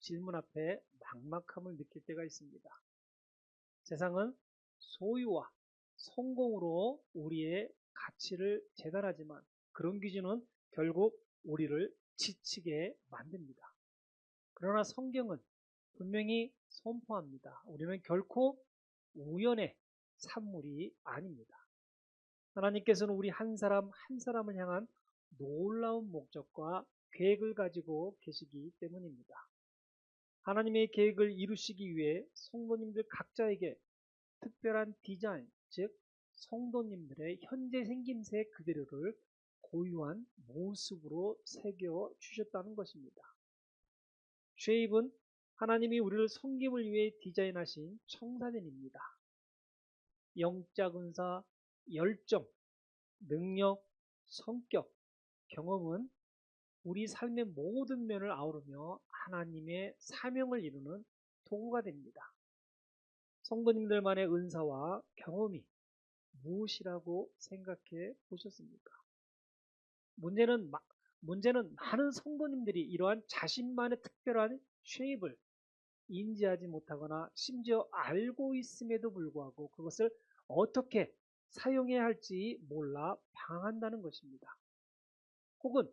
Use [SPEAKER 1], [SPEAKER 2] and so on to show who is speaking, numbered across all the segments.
[SPEAKER 1] 질문 앞에 막막함을 느낄 때가 있습니다. 세상은 소유와 성공으로 우리의 가치를 재단하지만 그런 기준은 결국 우리를 지치게 만듭니다. 그러나 성경은 분명히 선포합니다. 우리는 결코 우연의 산물이 아닙니다. 하나님께서는 우리 한 사람 한 사람을 향한 놀라운 목적과 계획을 가지고 계시기 때문입니다. 하나님의 계획을 이루시기 위해 성도님들 각자에게 특별한 디자인, 즉 성도님들의 현재 생김새 그대로를 고유한 모습으로 새겨 주셨다는 것입니다. 쉐입은 하나님이 우리를 섬김을 위해 디자인하신 청사진입니다. 영적 은사, 열정, 능력, 성격, 경험은 우리 삶의 모든 면을 아우르며 하나님의 사명을 이루는 도구가 됩니다. 성도님들만의 은사와 경험이 무엇이라고 생각해 보셨습니까? 문제는 많은 성도님들이 이러한 자신만의 특별한 쉐입을 인지하지 못하거나 심지어 알고 있음에도 불구하고 그것을 어떻게 사용해야 할지 몰라 방황한다는 것입니다. 혹은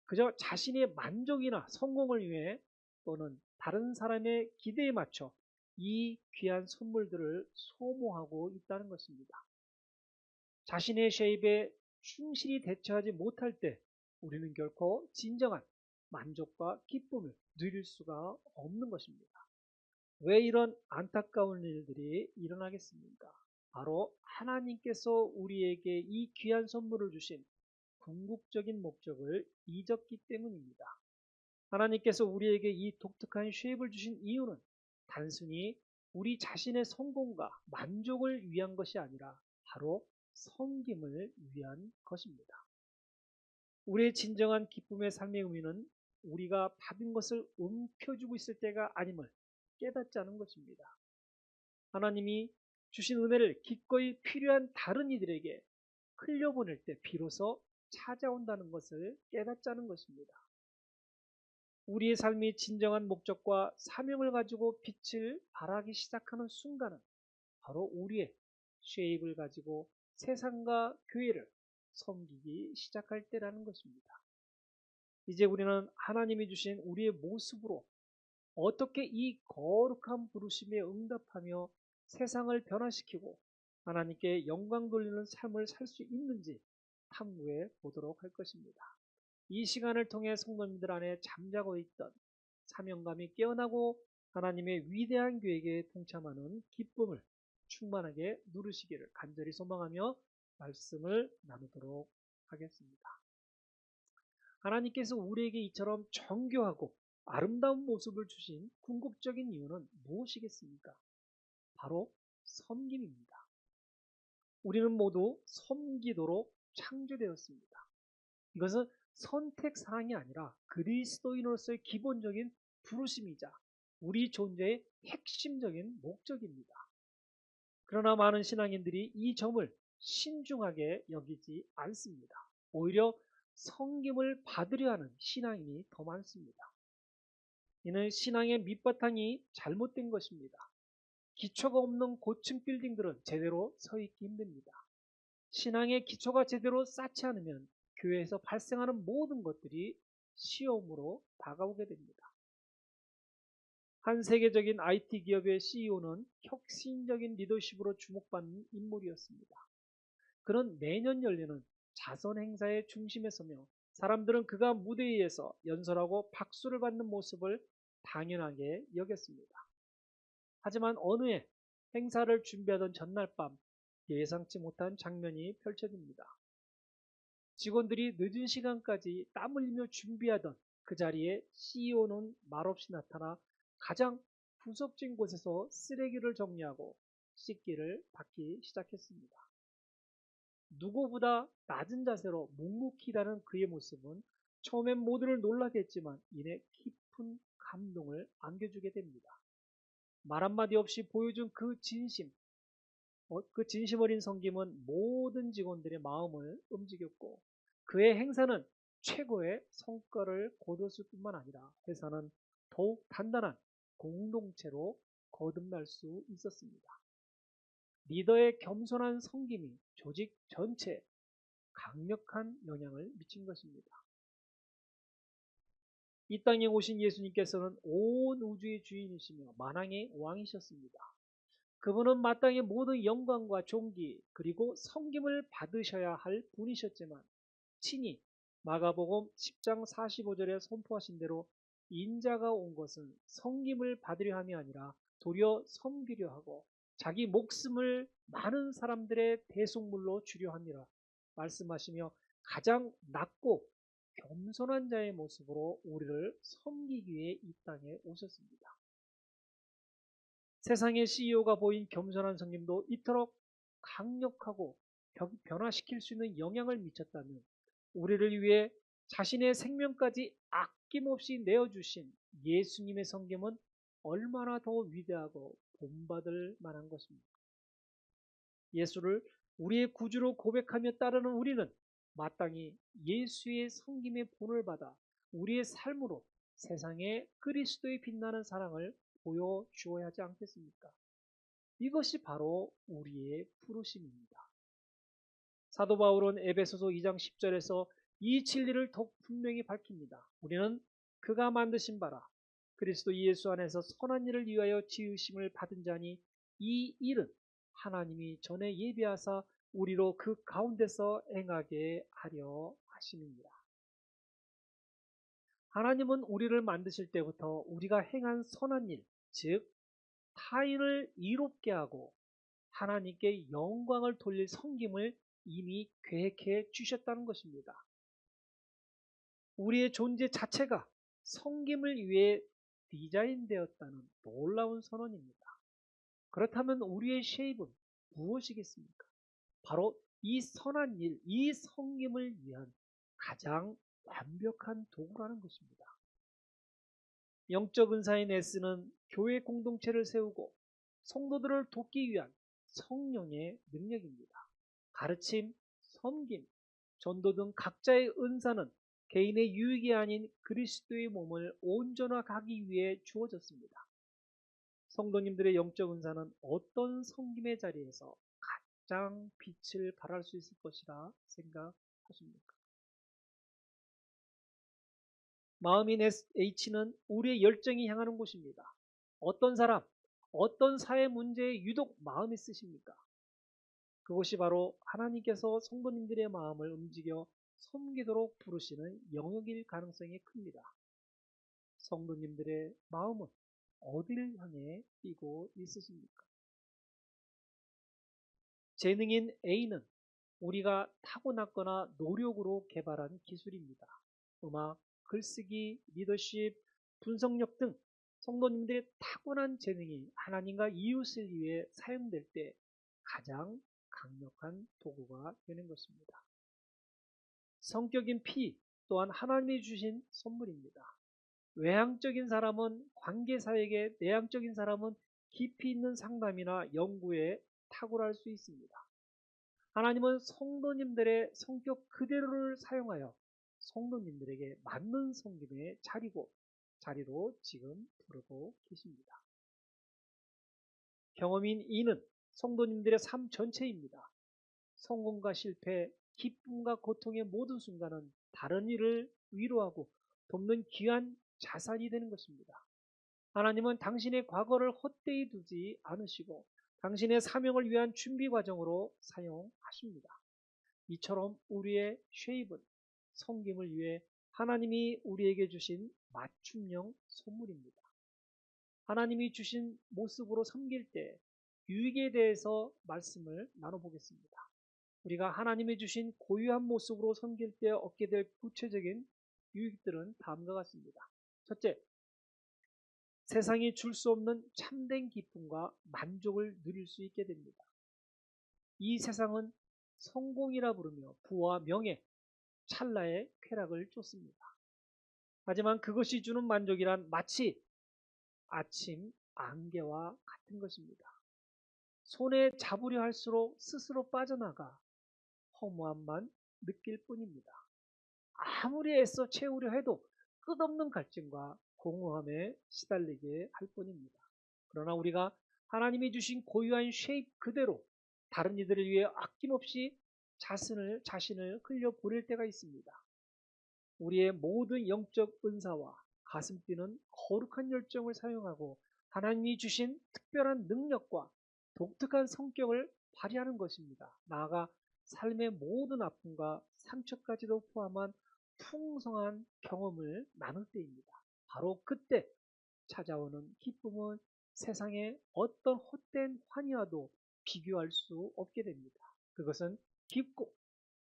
[SPEAKER 1] 그저 자신의 만족이나 성공을 위해 또는 다른 사람의 기대에 맞춰 이 귀한 선물들을 소모하고 있다는 것입니다. 자신의 쉐입에 충실히 대처하지 못할 때 우리는 결코 진정한 만족과 기쁨을 누릴 수가 없는 것입니다. 왜 이런 안타까운 일들이 일어나겠습니까? 바로 하나님께서 우리에게 이 귀한 선물을 주신 궁극적인 목적을 잊었기 때문입니다. 하나님께서 우리에게 이 독특한 쉐입을 주신 이유는 단순히 우리 자신의 성공과 만족을 위한 것이 아니라 바로 섬김을 위한 것입니다. 우리의 진정한 기쁨의 삶의 의미는 우리가 받은 것을 움켜쥐고 있을 때가 아님을 깨닫지 않은 것입니다. 하나님이 주신 은혜를 기꺼이 필요한 다른 이들에게 흘려보낼 때 비로소 찾아온다는 것을 깨닫자는 것입니다. 우리의 삶이 진정한 목적과 사명을 가지고 빛을 발하기 시작하는 순간은 바로 우리의 쉐입을 가지고 세상과 교회를 섬기기 시작할 때라는 것입니다. 이제 우리는 하나님이 주신 우리의 모습으로 어떻게 이 거룩한 부르심에 응답하며 세상을 변화시키고 하나님께 영광 돌리는 삶을 살 수 있는지 탐구해 보도록 할 것입니다. 이 시간을 통해 성도님들 안에 잠자고 있던 사명감이 깨어나고 하나님의 위대한 계획에 동참하는 기쁨을 충만하게 누리시기를 간절히 소망하며 말씀을 나누도록 하겠습니다. 하나님께서 우리에게 이처럼 정교하고 아름다운 모습을 주신 궁극적인 이유는 무엇이겠습니까? 바로 섬김입니다. 우리는 모두 섬기도록 창조되었습니다. 이것은 선택사항이 아니라 그리스도인으로서의 기본적인 부르심이자 우리 존재의 핵심적인 목적입니다. 그러나 많은 신앙인들이 이 점을 신중하게 여기지 않습니다. 오히려 섬김을 받으려 하는 신앙인이 더 많습니다. 이는 신앙의 밑바탕이 잘못된 것입니다. 기초가 없는 고층 빌딩들은 제대로 서 있기 힘듭니다. 신앙의 기초가 제대로 쌓지 않으면 교회에서 발생하는 모든 것들이 시험으로 다가오게 됩니다. 한 세계적인 IT 기업의 CEO는 혁신적인 리더십으로 주목받는 인물이었습니다. 그는 매년 열리는 자선 행사의 중심에 서며 사람들은 그가 무대에서 연설하고 박수를 받는 모습을 당연하게 여겼습니다. 하지만 어느 해 행사를 준비하던 전날 밤 예상치 못한 장면이 펼쳐집니다. 직원들이 늦은 시간까지 땀 흘리며 준비하던 그 자리에 CEO는 말없이 나타나 가장 구석진 곳에서 쓰레기를 정리하고 씻기를 받기 시작했습니다. 누구보다 낮은 자세로 묵묵히 일하는 그의 모습은 처음엔 모두를 놀라게 했지만 이내 깊은 감동을 안겨주게 됩니다. 말 한마디 없이 보여준 그 진심 어린 섬김은 모든 직원들의 마음을 움직였고 그의 행사는 최고의 성과를 거뒀을 뿐만 아니라 회사는 더욱 단단한 공동체로 거듭날 수 있었습니다. 리더의 겸손한 섬김이 조직 전체에 강력한 영향을 미친 것입니다. 이 땅에 오신 예수님께서는 온 우주의 주인이시며 만왕의 왕이셨습니다. 그분은 마땅히 모든 영광과 존귀 그리고 섬김을 받으셔야 할 분이셨지만 친히 마가복음 10장 45절에 선포하신 대로 인자가 온 것은 섬김을 받으려 함이 아니라 도리어 섬기려 하고 자기 목숨을 많은 사람들의 대속물로 주려 함이라 말씀하시며 가장 낮고 겸손한 자의 모습으로 우리를 섬기기 위해 이 땅에 오셨습니다. 세상의 CEO가 보인 겸손한 섬김도 이토록 강력하고 변화시킬 수 있는 영향을 미쳤다면 우리를 위해 자신의 생명까지 아낌없이 내어주신 예수님의 섬김은 얼마나 더 위대하고 본받을 만한 것입니까? 예수를 우리의 구주로 고백하며 따르는 우리는 마땅히 예수의 섬김의 본을 받아 우리의 삶으로 세상에 그리스도의 빛나는 사랑을 보여주어야 하지 않겠습니까? 이것이 바로 우리의 부르심입니다. 사도 바울은 에베소서 2장 10절에서 이 진리를 더욱 분명히 밝힙니다. 우리는 그가 만드신 바라 그리스도 예수 안에서 선한 일을 위하여 지으심을 받은 자니 이 일은 하나님이 전에 예비하사 우리로 그 가운데서 행하게 하려 하심입니다. 하나님은 우리를 만드실 때부터 우리가 행한 선한 일, 즉 타인을 이롭게 하고 하나님께 영광을 돌릴 섬김을 이미 계획해 주셨다는 것입니다. 우리의 존재 자체가 섬김을 위해 디자인되었다는 놀라운 선언입니다. 그렇다면 우리의 쉐입은 무엇이겠습니까? 바로 이 선한 일, 이 섬김을 위한 가장 완벽한 도구라는 것입니다. 영적 은사인 S는 교회 공동체를 세우고 성도들을 돕기 위한 성령의 능력입니다. 가르침, 섬김, 전도 등 각자의 은사는 개인의 유익이 아닌 그리스도의 몸을 온전하게 위해 주어졌습니다. 성도님들의 영적 은사는 어떤 섬김의 자리에서 가장 빛을 발할 수 있을 것이라 생각하십니까? 마음인 H는 우리의 열정이 향하는 곳입니다. 어떤 사람, 어떤 사회 문제에 유독 마음이 쓰십니까? 그것이 바로 하나님께서 성도님들의 마음을 움직여 섬기도록 부르시는 영역일 가능성이 큽니다. 성도님들의 마음은 어디를 향해 뛰고 있으십니까? 재능인 A는 우리가 타고났거나 노력으로 개발한 기술입니다. 음악, 글쓰기, 리더십, 분석력 등 성도님들의 타고난 재능이 하나님과 이웃을 위해 사용될 때 가장 강력한 도구가 되는 것입니다. 성격인 P 또한 하나님이 주신 선물입니다. 외향적인 사람은 관계사에게, 내향적인 사람은 깊이 있는 상담이나 연구에 탁월할 수 있습니다. 하나님은 성도님들의 성격 그대로를 사용하여 성도님들에게 맞는 섬김의 자리로 지금 부르고 계십니다. 경험인 E는 성도님들의 삶 전체입니다. 성공과 실패, 기쁨과 고통의 모든 순간은 다른 이를 위로하고 돕는 귀한 자산이 되는 것입니다. 하나님은 당신의 과거를 헛되이 두지 않으시고 당신의 사명을 위한 준비 과정으로 사용하십니다. 이처럼 우리의 쉐입은 섬김을 위해 하나님이 우리에게 주신 맞춤형 선물입니다. 하나님이 주신 모습으로 섬길 때 유익에 대해서 말씀을 나눠보겠습니다. 우리가 하나님이 주신 고유한 모습으로 섬길 때 얻게 될 구체적인 유익들은 다음과 같습니다. 첫째, 세상이 줄 수 없는 참된 기쁨과 만족을 누릴 수 있게 됩니다. 이 세상은 성공이라 부르며 부와 명예, 찰나의 쾌락을 쫓습니다. 하지만 그것이 주는 만족이란 마치 아침 안개와 같은 것입니다. 손에 잡으려 할수록 스스로 빠져나가 허무함만 느낄 뿐입니다. 아무리 애써 채우려 해도 끝없는 갈증과 공허함에 시달리게 할 뿐입니다. 그러나 우리가 하나님이 주신 고유한 쉐입 그대로 다른 이들을 위해 아낌없이 자신을 흘려 보낼 때가 있습니다. 우리의 모든 영적 은사와 가슴 뛰는 거룩한 열정을 사용하고 하나님이 주신 특별한 능력과 독특한 성격을 발휘하는 것입니다. 나아가 삶의 모든 아픔과 상처까지도 포함한 풍성한 경험을 나눌 때입니다. 바로 그때 찾아오는 기쁨은 세상의 어떤 헛된 환희와도 비교할 수 없게 됩니다. 그것은 깊고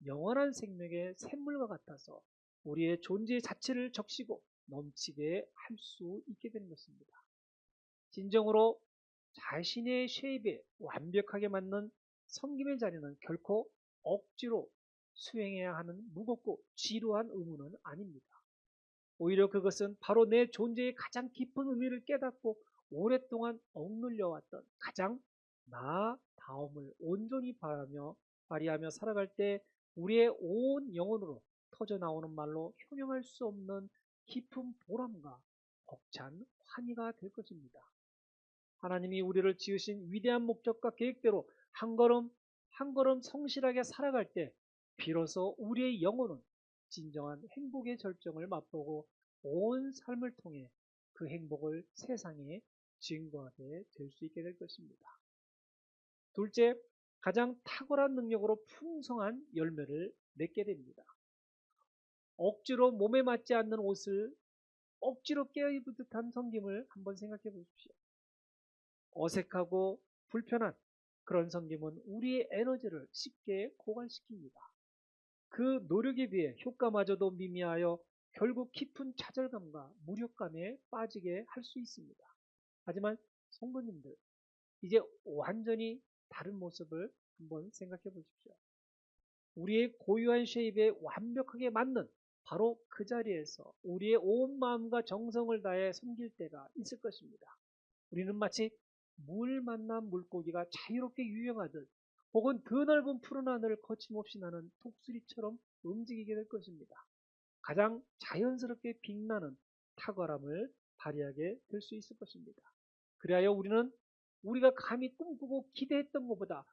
[SPEAKER 1] 영원한 생명의 샘물과 같아서 우리의 존재 자체를 적시고 넘치게 할 수 있게 되는 것입니다. 진정으로 자신의 쉐입에 완벽하게 맞는 섬김의 자리는 결코 억지로 수행해야 하는 무겁고 지루한 의무는 아닙니다. 오히려 그것은 바로 내 존재의 가장 깊은 의미를 깨닫고 오랫동안 억눌려왔던 가장 나다움을 온전히 발휘하며 살아갈 때 우리의 온 영혼으로 터져나오는 말로 형용할 수 없는 깊은 보람과 벅찬 환희가 될 것입니다. 하나님이 우리를 지으신 위대한 목적과 계획대로 한 걸음 한 걸음 성실하게 살아갈 때 비로소 우리의 영혼은 진정한 행복의 절정을 맛보고 온 삶을 통해 그 행복을 세상에 증거하게 될 수 있게 될 것입니다. 둘째, 가장 탁월한 능력으로 풍성한 열매를 맺게 됩니다. 억지로 몸에 맞지 않는 옷을 억지로 껴입은 듯한 섬김을 한번 생각해 보십시오. 어색하고 불편한 그런 섬김은 우리의 에너지를 쉽게 고갈시킵니다. 그 노력에 비해 효과마저도 미미하여 결국 깊은 좌절감과 무력감에 빠지게 할 수 있습니다. 하지만 성도님들, 이제 완전히 다른 모습을 한번 생각해 보십시오. 우리의 고유한 쉐입에 완벽하게 맞는 바로 그 자리에서 우리의 온 마음과 정성을 다해 섬길 때가 있을 것입니다. 우리는 마치 물 만난 물고기가 자유롭게 유영하듯 혹은 드넓은 푸른 하늘을 거침없이 나는 독수리처럼 움직이게 될 것입니다. 가장 자연스럽게 빛나는 탁월함을 발휘하게 될 수 있을 것입니다. 그리하여 우리는 우리가 감히 꿈꾸고 기대했던 것보다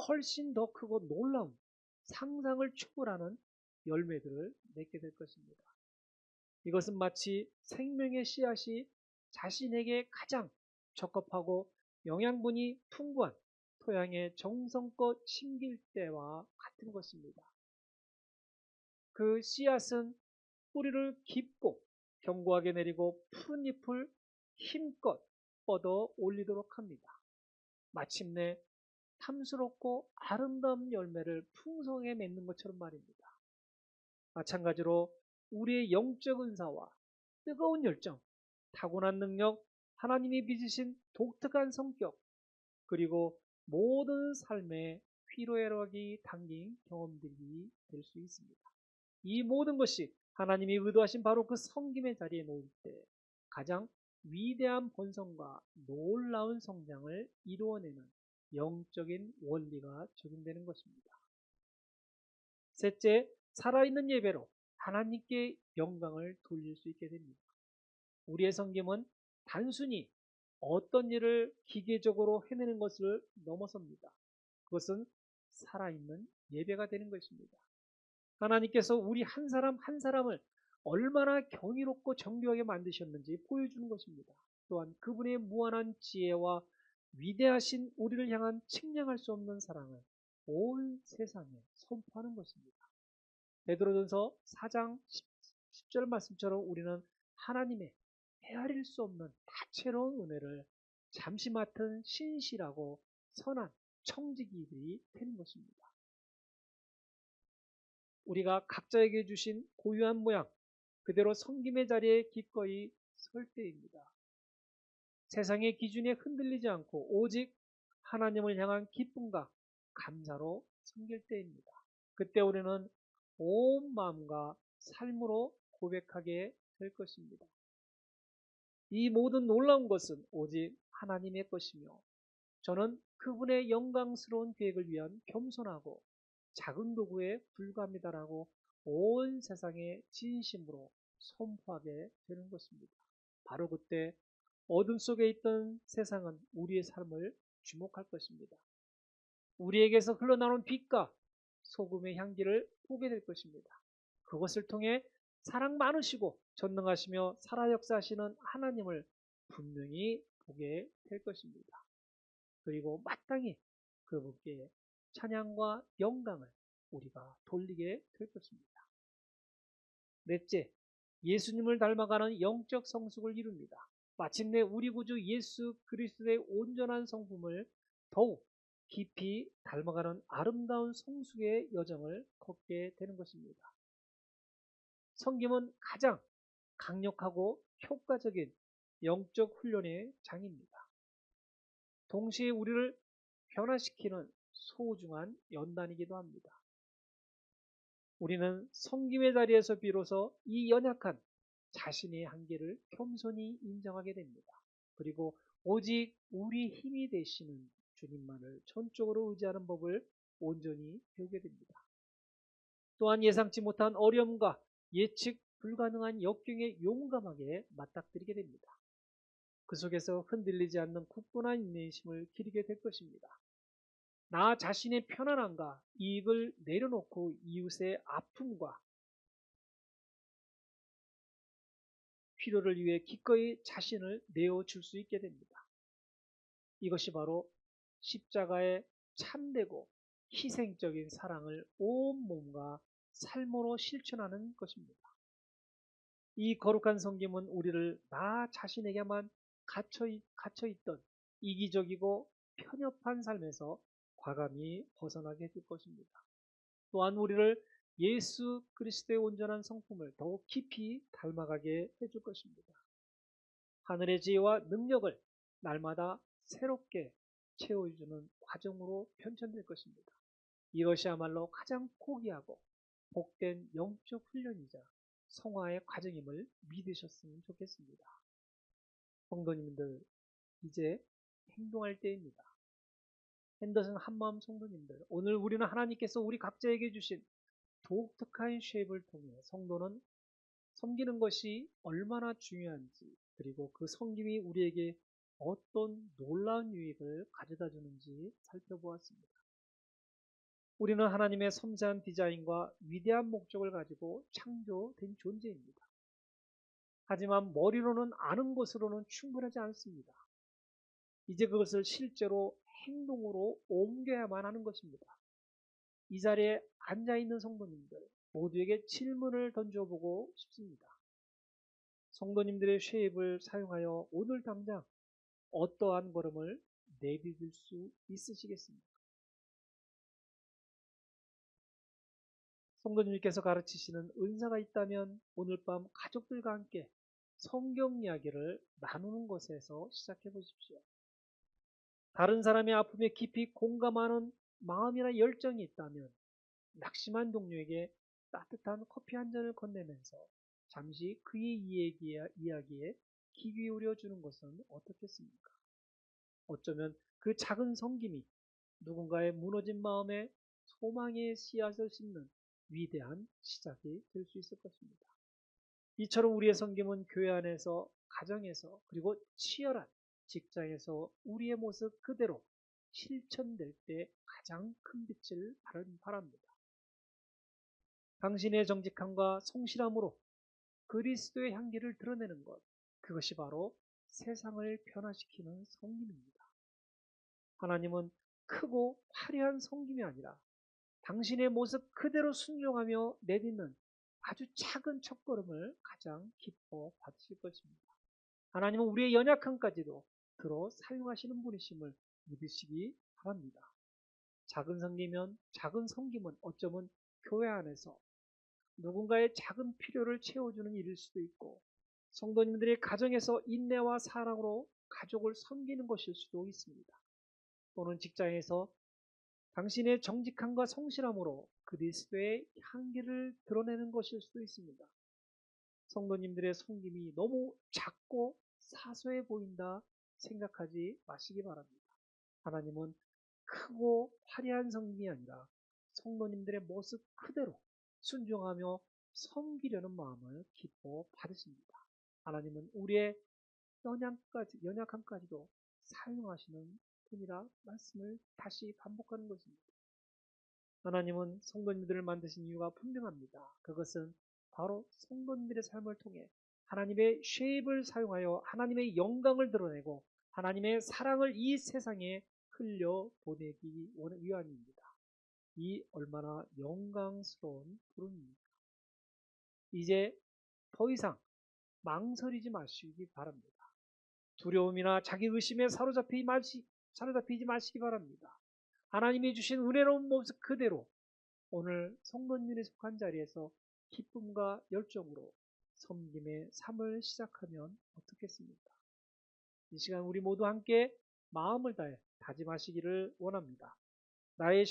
[SPEAKER 1] 훨씬 더 크고 놀라운 상상을 초월하는 열매들을 맺게 될 것입니다. 이것은 마치 생명의 씨앗이 자신에게 가장 적합하고 영양분이 풍부한 토양에 정성껏 심길 때와 같은 것입니다. 그 씨앗은 뿌리를 깊고 견고하게 내리고 푸른 잎을 힘껏 뻗어 올리도록 합니다. 마침내 탐스럽고 아름다운 열매를 풍성하게 맺는 것처럼 말입니다. 마찬가지로 우리의 영적 은사와 뜨거운 열정, 타고난 능력, 하나님이 빚으신 독특한 성격, 그리고 모든 삶의 피로애락이 담긴 경험들이 될 수 있습니다. 이 모든 것이 하나님이 의도하신 바로 그 섬김의 자리에 놓일 때 가장 위대한 본성과 놀라운 성장을 이루어내는 영적인 원리가 적용되는 것입니다. 셋째, 살아있는 예배로 하나님께 영광을 돌릴 수 있게 됩니다. 우리의 섬김은 단순히 어떤 일을 기계적으로 해내는 것을 넘어섭니다. 그것은 살아있는 예배가 되는 것입니다. 하나님께서 우리 한 사람 한 사람을 얼마나 경이롭고 정교하게 만드셨는지 보여주는 것입니다. 또한 그분의 무한한 지혜와 위대하신 우리를 향한 측량할 수 없는 사랑을 온 세상에 선포하는 것입니다. 베드로전서 4장 10절 말씀처럼 우리는 하나님의 헤아릴 수 없는 다채로운 은혜를 잠시 맡은 신실하고 선한 청지기들이 되는 것입니다. 우리가 각자에게 주신 고유한 모양 그대로 섬김의 자리에 기꺼이 설 때입니다. 세상의 기준에 흔들리지 않고 오직 하나님을 향한 기쁨과 감사로 섬길 때입니다. 그때 우리는 온 마음과 삶으로 고백하게 될 것입니다. 이 모든 놀라운 것은 오직 하나님의 것이며 저는 그분의 영광스러운 계획을 위한 겸손하고 작은 도구에 불과합니다라고 온 세상에 진심으로 선포하게 되는 것입니다. 바로 그때 어둠 속에 있던 세상은 우리의 삶을 주목할 것입니다. 우리에게서 흘러나오는 빛과 소금의 향기를 보게 될 것입니다. 그것을 통해 사랑 많으시고 전능하시며 살아 역사하시는 하나님을 분명히 보게 될 것입니다. 그리고 마땅히 그분께 찬양과 영광을 우리가 돌리게 될 것입니다. 넷째, 예수님을 닮아가는 영적 성숙을 이룹니다. 마침내 우리 구주 예수 그리스도의 온전한 성품을 더욱 깊이 닮아가는 아름다운 성숙의 여정을 걷게 되는 것입니다. 성김은 가장 강력하고 효과적인 영적 훈련의 장입니다. 동시에 우리를 변화시키는 소중한 연단이기도 합니다. 우리는 성김의 자리에서 비로소 이 연약한 자신의 한계를 겸손히 인정하게 됩니다. 그리고 오직 우리 힘이 되시는 주님만을 전적으로 의지하는 법을 온전히 배우게 됩니다. 또한 예상치 못한 어려움과 예측 불가능한 역경에 용감하게 맞닥뜨리게 됩니다. 그 속에서 흔들리지 않는 굳건한 인내심을 기르게 될 것입니다. 나 자신의 편안함과 이익을 내려놓고 이웃의 아픔과 필요를 위해 기꺼이 자신을 내어줄 수 있게 됩니다. 이것이 바로 십자가의 참되고 희생적인 사랑을 온몸과 삶으로 실천하는 것입니다. 이 거룩한 성김은 우리를 나 자신에게만 갇혀있던 이기적이고 편협한 삶에서 과감히 벗어나게 해줄 것입니다. 또한 우리를 예수 그리스도의 온전한 성품을 더욱 깊이 닮아가게 해줄 것입니다. 하늘의 지혜와 능력을 날마다 새롭게 채워주는 과정으로 편찬될 것입니다. 이것이야말로 가장 고귀하고 복된 영적 훈련이자 성화의 과정임을 믿으셨으면 좋겠습니다. 성도님들, 이제 행동할 때입니다. 핸더슨 한마음 성도님들, 오늘 우리는 하나님께서 우리 각자에게 주신 독특한 쉐입을 통해 성도는 섬기는 것이 얼마나 중요한지, 그리고 그 섬김이 우리에게 어떤 놀라운 유익을 가져다 주는지 살펴보았습니다. 우리는 하나님의 섬세한 디자인과 위대한 목적을 가지고 창조된 존재입니다. 하지만 머리로는 아는 것으로는 충분하지 않습니다. 이제 그것을 실제로 행동으로 옮겨야만 하는 것입니다. 이 자리에 앉아있는 성도님들 모두에게 질문을 던져보고 싶습니다. 성도님들의 쉐입을 사용하여 오늘 당장 어떠한 걸음을 내디딜 수 있으시겠습니까? 성도님께서 가르치시는 은사가 있다면 오늘 밤 가족들과 함께 성경 이야기를 나누는 것에서 시작해 보십시오. 다른 사람의 아픔에 깊이 공감하는 마음이나 열정이 있다면 낙심한 동료에게 따뜻한 커피 한 잔을 건네면서 잠시 그의 이야기에 귀 기울여 주는 것은 어떻겠습니까? 어쩌면 그 작은 섬김이 누군가의 무너진 마음에 소망의 씨앗을 심는 위대한 시작이 될 수 있을 것입니다. 이처럼 우리의 섬김은 교회 안에서, 가정에서, 그리고 치열한 직장에서 우리의 모습 그대로 실천될 때 가장 큰 빛을 발합니다. 당신의 정직함과 성실함으로 그리스도의 향기를 드러내는 것, 그것이 바로 세상을 변화시키는 섬김입니다. 하나님은 크고 화려한 섬김이 아니라 당신의 모습 그대로 순종하며 내딛는 아주 작은 첫걸음을 가장 기뻐 받으실 것입니다. 하나님은 우리의 연약함까지도 들어 사용하시는 분이심을 믿으시기 바랍니다. 작은 섬김은 어쩌면 교회 안에서 누군가의 작은 필요를 채워주는 일일 수도 있고, 성도님들의 가정에서 인내와 사랑으로 가족을 섬기는 것일 수도 있습니다. 또는 직장에서 당신의 정직함과 성실함으로 그리스도의 향기를 드러내는 것일 수도 있습니다. 성도님들의 섬김이 너무 작고 사소해 보인다 생각하지 마시기 바랍니다. 하나님은 크고 화려한 섬김이 아니라 성도님들의 모습 그대로 순종하며 섬기려는 마음을 기뻐 받으십니다. 하나님은 우리의 연약함까지도 사용하시는 분이라 말씀을 다시 반복하는 것입니다. 하나님은 성도님들을 만드신 이유가 분명합니다. 그것은 바로 성도님들의 삶을 통해 하나님의 쉐입을 사용하여 하나님의 영광을 드러내고 하나님의 사랑을 이 세상에 흘려보내기 위함입니다. 이 얼마나 영광스러운 부름입니까? 이제 더 이상 망설이지 마시기 바랍니다. 두려움이나 자기 의심에 사로잡히지 마시기 바랍니다. 하나님이 주신 은혜로운 모습 그대로 오늘 성도님들이 속한 자리에서 기쁨과 열정으로 섬김의 삶을 시작하면 어떻겠습니까? 이 시간 우리 모두 함께 마음을 다해 다짐하시기를 원합니다. 나의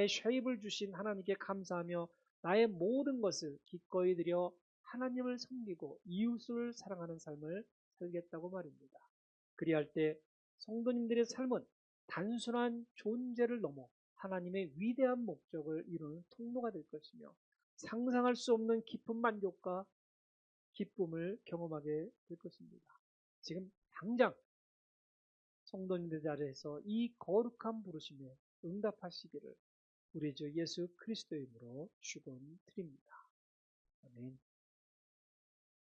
[SPEAKER 1] 쉐입을 주신 하나님께 감사하며 나의 모든 것을 기꺼이 드려 하나님을 섬기고 이웃을 사랑하는 삶을 살겠다고 말입니다. 그리할 때 성도님들의 삶은 단순한 존재를 넘어 하나님의 위대한 목적을 이루는 통로가 될 것이며 상상할 수 없는 깊은 만족과 기쁨을 경험하게 될 것입니다. 지금 당장 성도님들 자리에서 이 거룩한 부르심에 응답하시기를 우리 주 예수 그리스도의 이름으로 축원드립니다. 아멘.